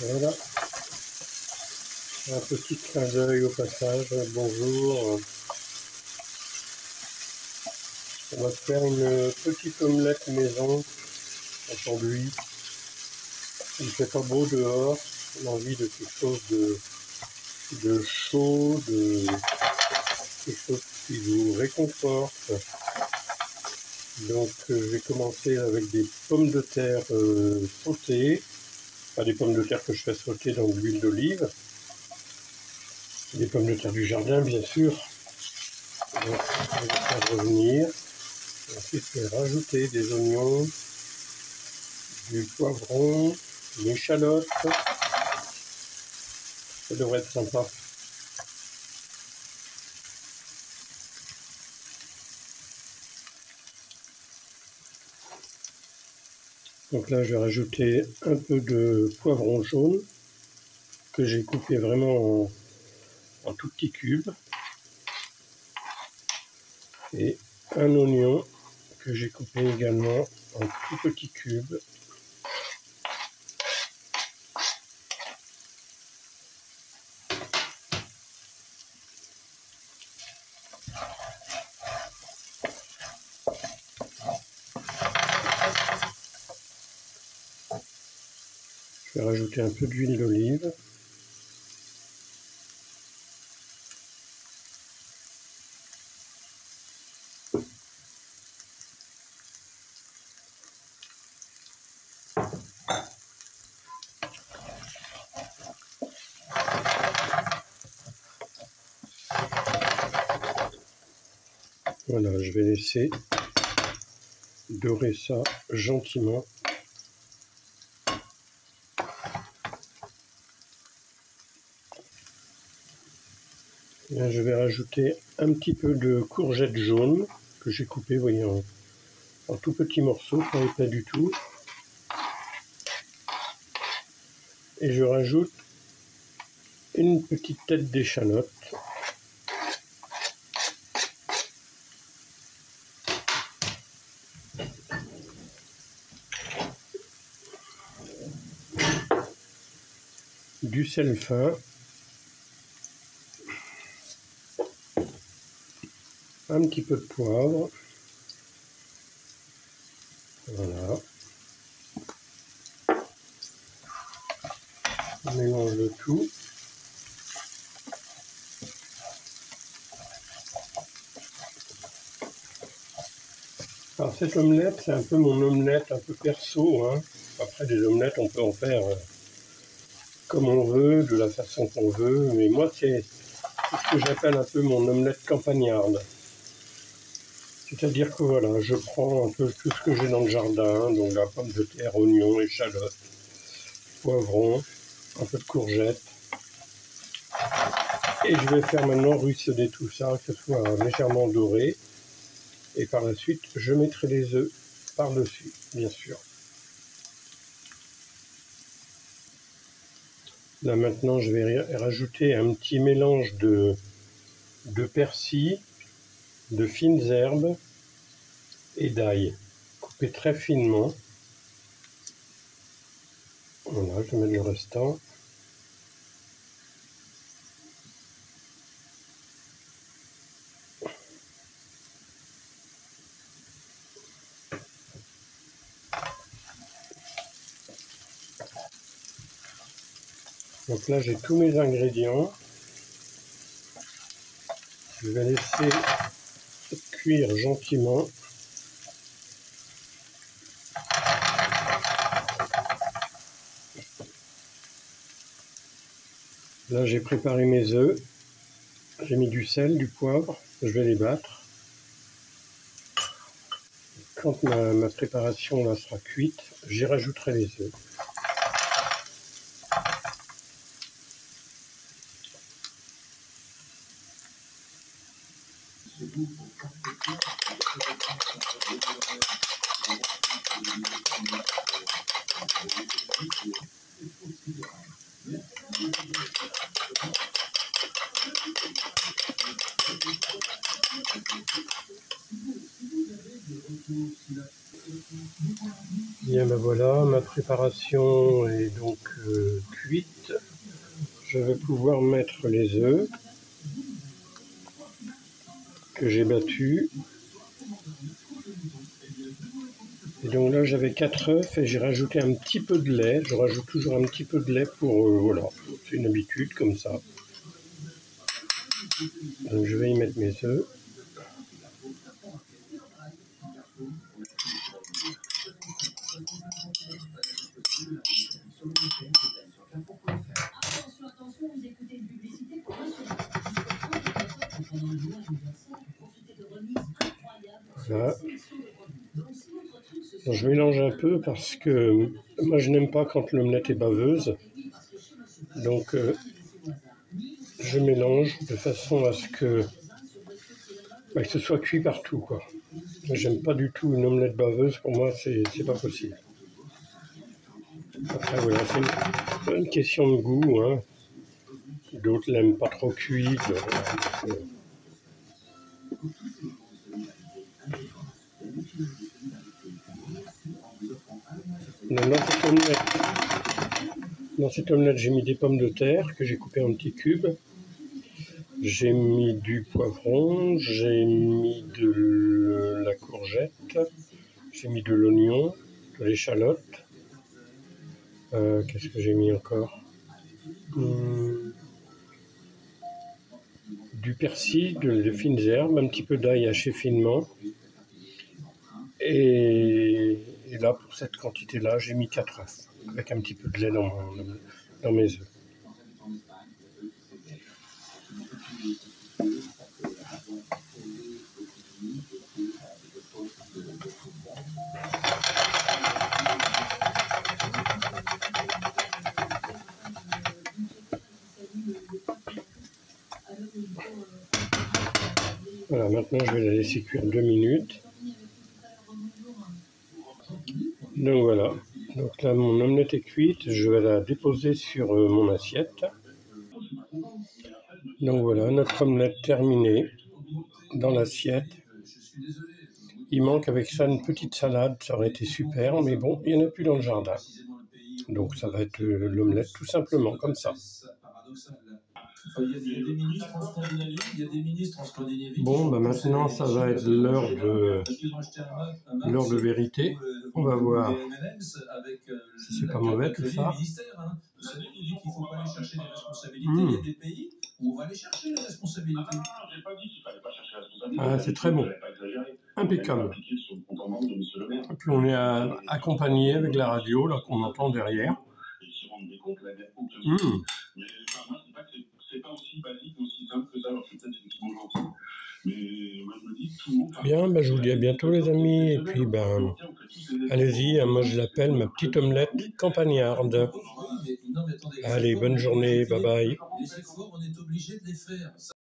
Voilà, un petit clin d'œil au passage, bonjour. On va faire une petite omelette maison aujourd'hui. Il ne fait pas beau dehors, on a envie de quelque chose de chaud, de quelque chose qui vous réconforte. Donc je vais commencer avec des pommes de terre sautées, pas des pommes de terre que je fais sauter dans de l'huile d'olive, des pommes de terre du jardin bien sûr. Donc je vais faire revenir. Ensuite je vais rajouter des oignons, du poivron, une échalote. Ça devrait être sympa. Donc là je vais rajouter un peu de poivron jaune que j'ai coupé vraiment en tout petits cubes. Et un oignon que j'ai coupé également en tout petits cubes. Je vais rajouter un peu d'huile d'olive. Voilà, je vais laisser dorer ça gentiment. Là, je vais rajouter un petit peu de courgettes jaunes que j'ai coupées, voyez, en tout petits morceaux, pas épais du tout. Et je rajoute une petite tête d'échalote. Du sel fin. Un petit peu de poivre. Voilà. On mélange le tout. Alors cette omelette, c'est un peu mon omelette un peu perso, hein. Après des omelettes, on peut en faire comme on veut, de la façon qu'on veut. Mais moi, c'est ce que j'appelle un peu mon omelette campagnarde. C'est-à-dire que voilà, je prends un peu tout ce que j'ai dans le jardin, donc la pomme de terre, oignons, échalotes, poivrons, un peu de courgettes. Et je vais faire maintenant ruisseler tout ça, que ce soit légèrement doré. Et par la suite, je mettrai les œufs par-dessus, bien sûr. Là maintenant, je vais rajouter un petit mélange de persil, de fines herbes et d'ail, coupé très finement. Voilà, je vais mettre le restant. Donc là, j'ai tous mes ingrédients. Je vais laisser cuire gentiment. Là, j'ai préparé mes œufs. J'ai mis du sel, du poivre. Je vais les battre. Quand ma préparation là sera cuite, j'y rajouterai les œufs. Bien ben voilà, ma préparation est donc cuite. Je vais pouvoir mettre les œufs que j'ai battus. Et donc là j'avais 4 œufs et j'ai rajouté un petit peu de lait. Je rajoute toujours un petit peu de lait pour voilà, c'est une habitude comme ça. Donc je vais y mettre mes œufs. Voilà. Donc, je mélange un peu parce que moi je n'aime pas quand l'omelette est baveuse. Donc je mélange de façon à ce que ce soit cuit partout, quoi. J'aime pas du tout une omelette baveuse, pour moi c'est pas possible. Après voilà, c'est une question de goût, hein. D'autres l'aiment pas trop cuite. Dans cette omelette, j'ai mis des pommes de terre que j'ai coupées en petits cubes. J'ai mis du poivron, j'ai mis de la courgette, j'ai mis de l'oignon, de l'échalote. Qu'est-ce que j'ai mis encore? Du persil, de fines herbes, un petit peu d'ail haché finement. Et là, pour cette quantité-là, j'ai mis 4 œufs, avec un petit peu de lait dans mes œufs. Voilà, maintenant je vais la laisser cuire 2 minutes. Donc voilà, donc là mon omelette est cuite, je vais la déposer sur mon assiette. Donc voilà, notre omelette terminée dans l'assiette. Il manque avec ça une petite salade, ça aurait été super, mais bon, il n'y en a plus dans le jardin. Donc ça va être l'omelette tout simplement, comme ça. Bon, ben maintenant ça va être l'heure de vérité. On va voir si c'est pas mauvais tout ça. Ah, c'est très bon, impeccable. Et puis on est accompagné avec la radio là qu'on entend derrière. Bien, ben, je vous dis à bientôt les amis, et puis ben allez-y, moi je l'appelle ma petite omelette campagnarde. Allez, bonne journée, bye bye.